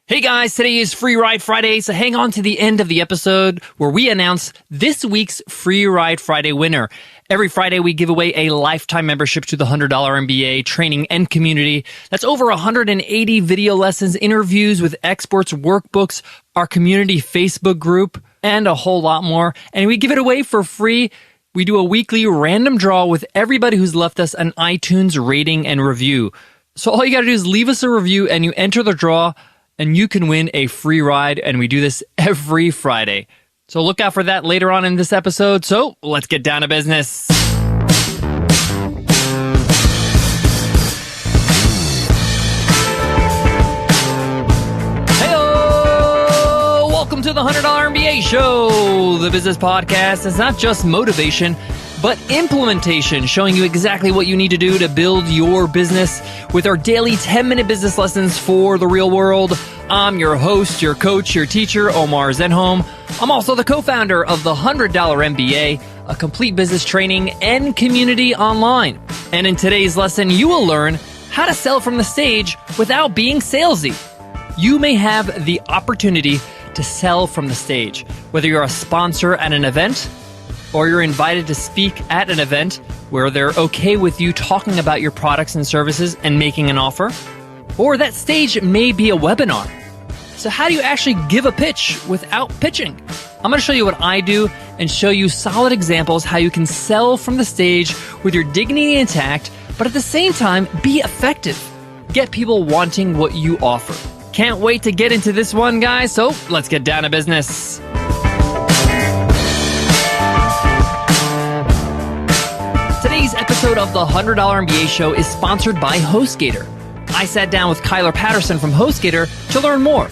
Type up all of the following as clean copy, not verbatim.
Hey guys, today is Free Ride Friday, so hang on to the end of the episode where we announce this week's Free Ride Friday winner. Every Friday, we give away a lifetime membership to the $100 MBA Training and Community. That's over 180 video lessons, interviews with experts, workbooks, our community Facebook group, and a whole lot more. And we give it away for free. We do a weekly random draw with everybody who's left us an iTunes rating and review. So all you got to do is leave us a review and you enter the draw, and you can win a free ride, and we do this every Friday. So look out for that later on in this episode. So let's get down to business. Hey-o! Welcome to the $100 MBA Show. The business podcast is not just motivation, but implementation, showing you exactly what you need to do to build your business with our daily 10-minute business lessons for the real world. I'm your host, your coach, your teacher, Omar Zenhom. I'm also the co-founder of the $100 MBA, a complete business training and community online. And in today's lesson, you will learn how to sell from the stage without being salesy. You may have the opportunity to sell from the stage, whether you're a sponsor at an event, or you're invited to speak at an event where they're okay with you talking about your products and services and making an offer, or that stage may be a webinar. So how do you actually give a pitch without pitching? I'm going to show you what I do and show you solid examples how you can sell from the stage with your dignity intact, but at the same time, be effective. Get people wanting what you offer. Can't wait to get into this one, guys, so let's get down to business. Today's episode of the $100 MBA Show is sponsored by HostGator. I sat down with Kyler Patterson from HostGator to learn more.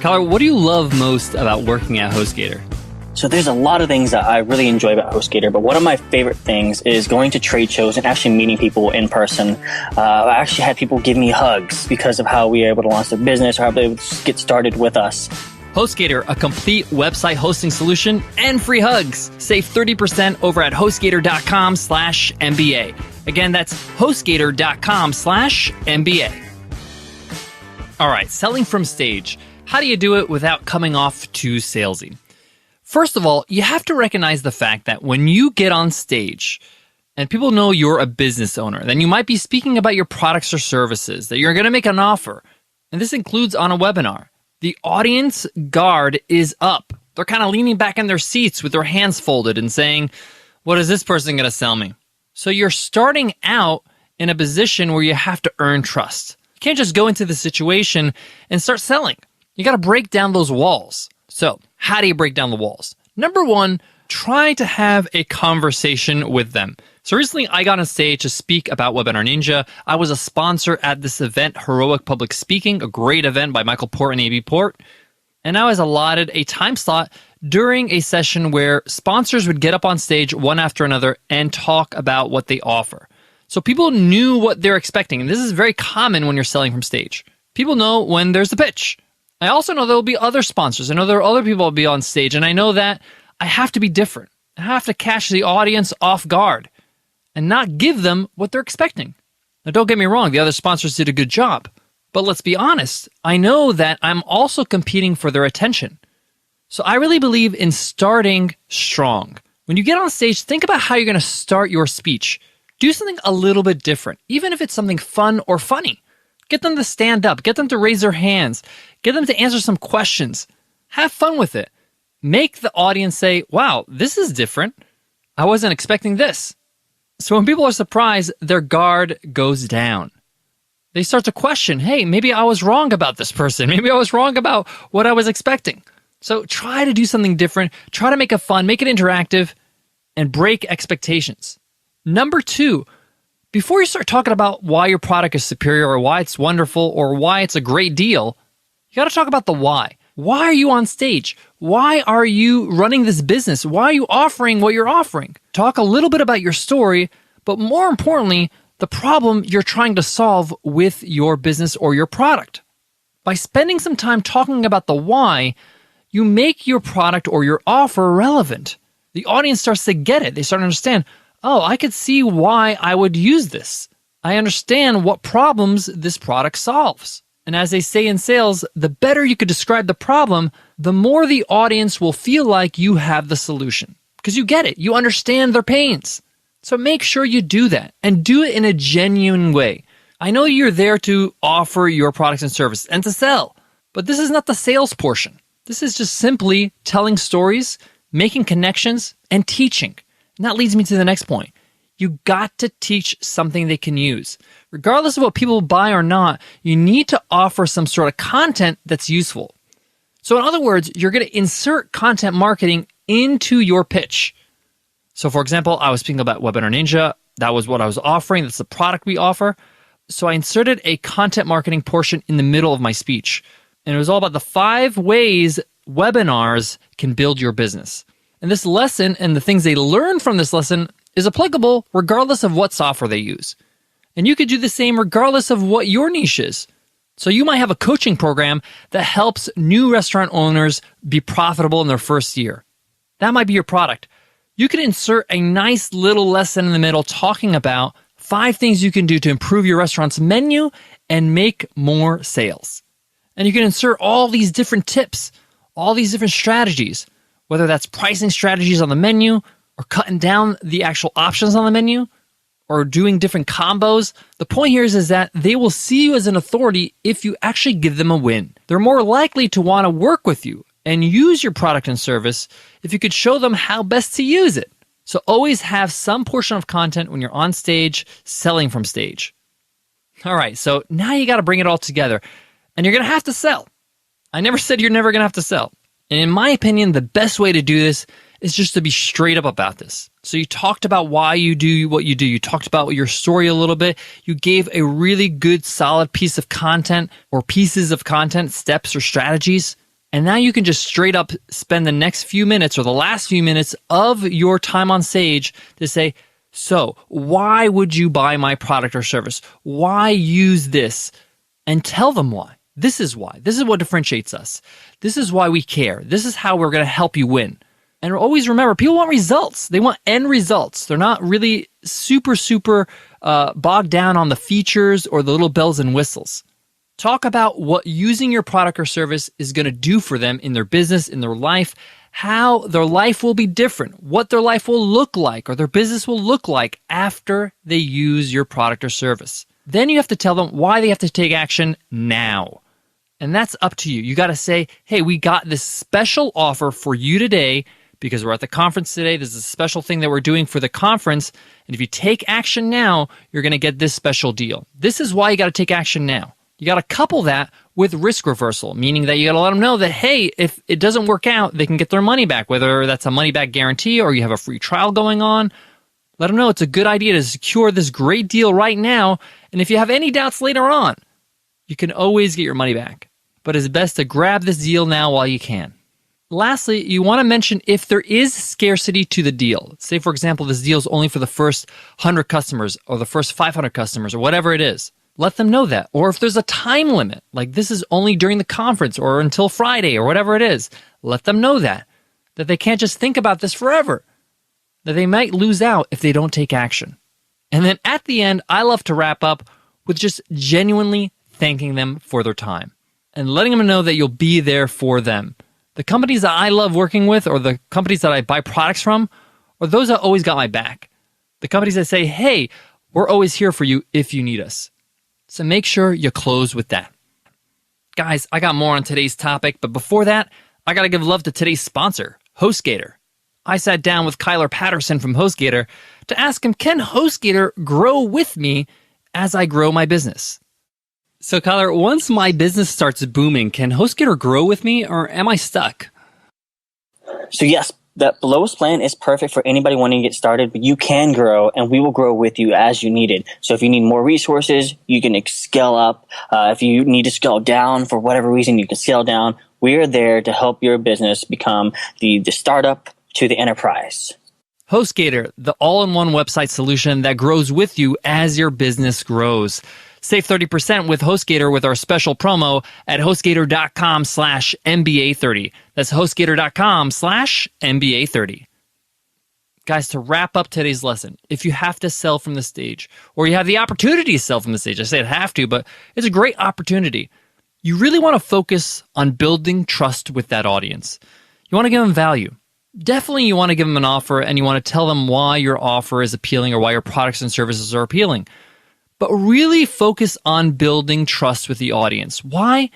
Kyler, what do you love most about working at HostGator? So there's a lot of things that I really enjoy about HostGator, but one of my favorite things is going to trade shows and actually meeting people in person. I actually had people give me hugs because of how we were able to launch their business or how they would get started with us. HostGator, a complete website hosting solution and free hugs. Save 30% over at HostGator.com/MBA. Again, that's HostGator.com/MBA. All right, selling from stage. How do you do it without coming off too salesy? First of all, you have to recognize the fact that when you get on stage and people know you're a business owner, then you might be speaking about your products or services, that you're going to make an offer. And this includes on a webinar. The audience guard is up. They're kind of leaning back in their seats with their hands folded and saying, what is this person going to sell me? So you're starting out in a position where you have to earn trust. You can't just go into the situation and start selling. You got to break down those walls. So how do you break down the walls? Number one, try to have a conversation with them. So recently I got on stage to speak about Webinar Ninja. I was a sponsor at this event, Heroic Public Speaking, a great event by Michael Port and A.B. Port. And I was allotted a time slot during a session where sponsors would get up on stage one after another and talk about what they offer. So people knew what they're expecting. And this is very common when you're selling from stage. People know when there's a pitch. I also know there will be other sponsors. I know there are other people will be on stage. And I know that I have to be different. I have to catch the audience off guard and not give them what they're expecting. Now, don't get me wrong. The other sponsors did a good job. But let's be honest. I know that I'm also competing for their attention. So I really believe in starting strong. When you get on stage, think about how you're going to start your speech. Do something a little bit different, even if it's something fun or funny. Get them to stand up. Get them to raise their hands. Get them to answer some questions. Have fun with it. Make the audience say, wow, this is different. I wasn't expecting this. So when people are surprised, their guard goes down. They start to question, hey, maybe I was wrong about this person. Maybe I was wrong about what I was expecting. So try to do something different. Try to make it fun, make it interactive, and break expectations. Number two, before you start talking about why your product is superior or why it's wonderful or why it's a great deal, you got to talk about the why. Why are you on stage? Why are you running this business? Why are you offering what you're offering? Talk a little bit about your story, but more importantly, the problem you're trying to solve with your business or your product. By spending some time talking about the why, you make your product or your offer relevant. The audience starts to get it. They start to understand, oh, I could see why I would use this. I understand what problems this product solves. And as they say in sales, the better you could describe the problem, the more the audience will feel like you have the solution. Because you get it. You understand their pains. So make sure you do that and do it in a genuine way. I know you're there to offer your products and services and to sell, but this is not the sales portion. This is just simply telling stories, making connections, and teaching. And that leads me to the next point. You got to teach something they can use. Regardless of what people buy or not, you need to offer some sort of content that's useful. So in other words, you're going to insert content marketing into your pitch. So for example, I was speaking about Webinar Ninja. That was what I was offering. That's the product we offer. So I inserted a content marketing portion in the middle of my speech. And it was all about the 5 ways webinars can build your business. And this lesson and the things they learn from this lesson is applicable regardless of what software they use. And you could do the same regardless of what your niche is. So you might have a coaching program that helps new restaurant owners be profitable in their first year. That might be your product. You could insert a nice little lesson in the middle talking about 5 things you can do to improve your restaurant's menu and make more sales. And you can insert all these different tips, all these different strategies, whether that's pricing strategies on the menu or cutting down the actual options on the menu or doing different combos. The point here is that they will see you as an authority if you actually give them a win. They're more likely to want to work with you and use your product and service if you could show them how best to use it. So always have some portion of content when you're on stage selling from stage. All right, so now you got to bring it all together. And you're going to have to sell. I never said you're never going to have to sell. And in my opinion, the best way to do this is just to be straight up about this. So you talked about why you do what you do. You talked about your story a little bit. You gave a really good, solid piece of content or pieces of content, steps or strategies. And now you can just straight up spend the next few minutes or the last few minutes of your time on stage to say, so why would you buy my product or service? Why use this? And tell them why. This is why. This is what differentiates us. This is why we care. This is how we're going to help you win. And always remember, people want results. They want end results. They're not really super bogged down on the features or the little bells and whistles. Talk about what using your product or service is going to do for them in their business, in their life, how their life will be different, what their life will look like or their business will look like after they use your product or service. Then you have to tell them why they have to take action now. And that's up to you. You got to say, hey, we got this special offer for you today because we're at the conference today. This is a special thing that we're doing for the conference. And if you take action now, you're going to get this special deal. This is why you got to take action now. You got to couple that with risk reversal, meaning that you got to let them know that, hey, if it doesn't work out, they can get their money back, whether that's a money back guarantee or you have a free trial going on. Let them know it's a good idea to secure this great deal right now. And if you have any doubts later on, you can always get your money back. But it's best to grab this deal now while you can. Lastly, you want to mention if there is scarcity to the deal. Say, for example, this deal is only for the first 100 customers or the first 500 customers or whatever it is. Let them know that. Or if there's a time limit, like this is only during the conference or until Friday or whatever it is, let them know that they can't just think about this forever, that they might lose out if they don't take action. And then at the end, I love to wrap up with just genuinely thanking them for their time and letting them know that you'll be there for them. The companies that I love working with or the companies that I buy products from are those that always got my back. The companies that say, hey, we're always here for you if you need us. So make sure you close with that. Guys, I got more on today's topic, but before that, I got to give love to today's sponsor, HostGator. I sat down with Kyler Patterson from HostGator to ask him, can HostGator grow with me as I grow my business? So Kyler, once my business starts booming, can HostGator grow with me or am I stuck? So yes, the lowest plan is perfect for anybody wanting to get started, but you can grow and we will grow with you as you need it. So if you need more resources, you can scale up. If you need to scale down for whatever reason, you can scale down. We are there to help your business become the startup to the enterprise. HostGator, the all-in-one website solution that grows with you as your business grows. Save 30% with HostGator with our special promo at HostGator.com/MBA30. That's HostGator.com/MBA30. Guys, to wrap up today's lesson, if you have to sell from the stage, or you have the opportunity to sell from the stage, I say it have to, but it's a great opportunity. you really want to focus on building trust with that audience. You want to give them value. Definitely you want to give them an offer and you want to tell them why your offer is appealing or why your products and services are appealing. But really focus on building trust with the audience. Why?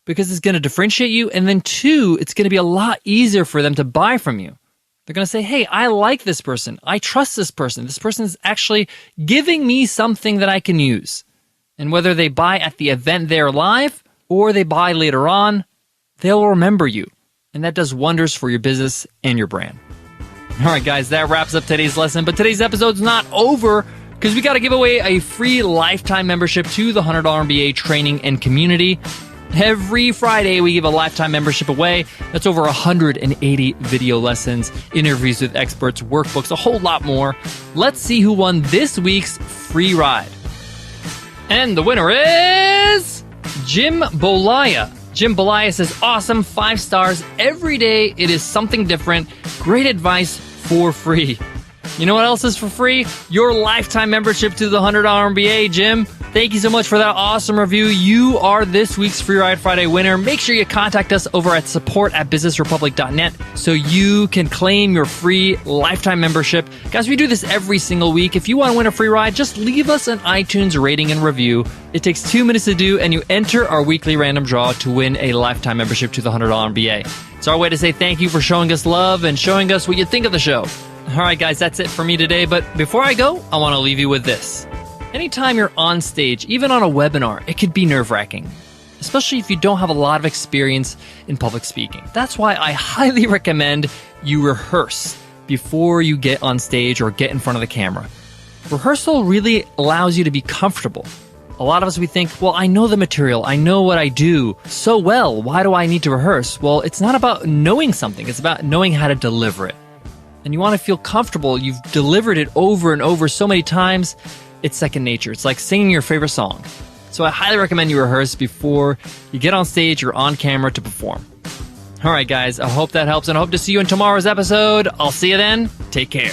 Because it's going to differentiate you. And then 2, it's going to be a lot easier for them to buy from you. They're going to say, hey, I like this person. I trust this person. This person is actually giving me something that I can use. And whether they buy at the event there live or they buy later on, they'll remember you. And that does wonders for your business and your brand. All right, guys, that wraps up today's lesson. But today's episode's not over because we got to give away a free lifetime membership to the $100 MBA Training and Community. Every Friday, we give a lifetime membership away. That's over 180 video lessons, interviews with experts, workbooks, a whole lot more. Let's see who won this week's free ride. And the winner is Jim Bolaya. Jim Bolaya says, awesome, 5 stars. Every day, it is something different. Great advice for free. You know what else is for free? Your lifetime membership to the $100 MBA, Jim. Thank you so much for that awesome review. You are this week's Free Ride Friday winner. Make sure you contact us over at support@businessrepublic.net so you can claim your free lifetime membership. Guys, we do this every single week. If you want to win a free ride, just leave us an iTunes rating and review. It takes 2 minutes to do, and you enter our weekly random draw to win a lifetime membership to the $100 MBA. It's our way to say thank you for showing us love and showing us what you think of the show. All right, guys, that's it for me today. But before I go, I want to leave you with this. Anytime you're on stage, even on a webinar, it could be nerve-wracking, especially if you don't have a lot of experience in public speaking. That's why I highly recommend you rehearse before you get on stage or get in front of the camera. Rehearsal really allows you to be comfortable. A lot of us, we think, well, I know the material. I know what I do so well. Why do I need to rehearse? Well, it's not about knowing something. It's about knowing how to deliver it. And you want to feel comfortable. You've delivered it over and over so many times. It's second nature. It's like singing your favorite song. So I highly recommend you rehearse before you get on stage or on camera to perform. All right, guys, I hope that helps, and I hope to see you in tomorrow's episode. I'll see you then. Take care.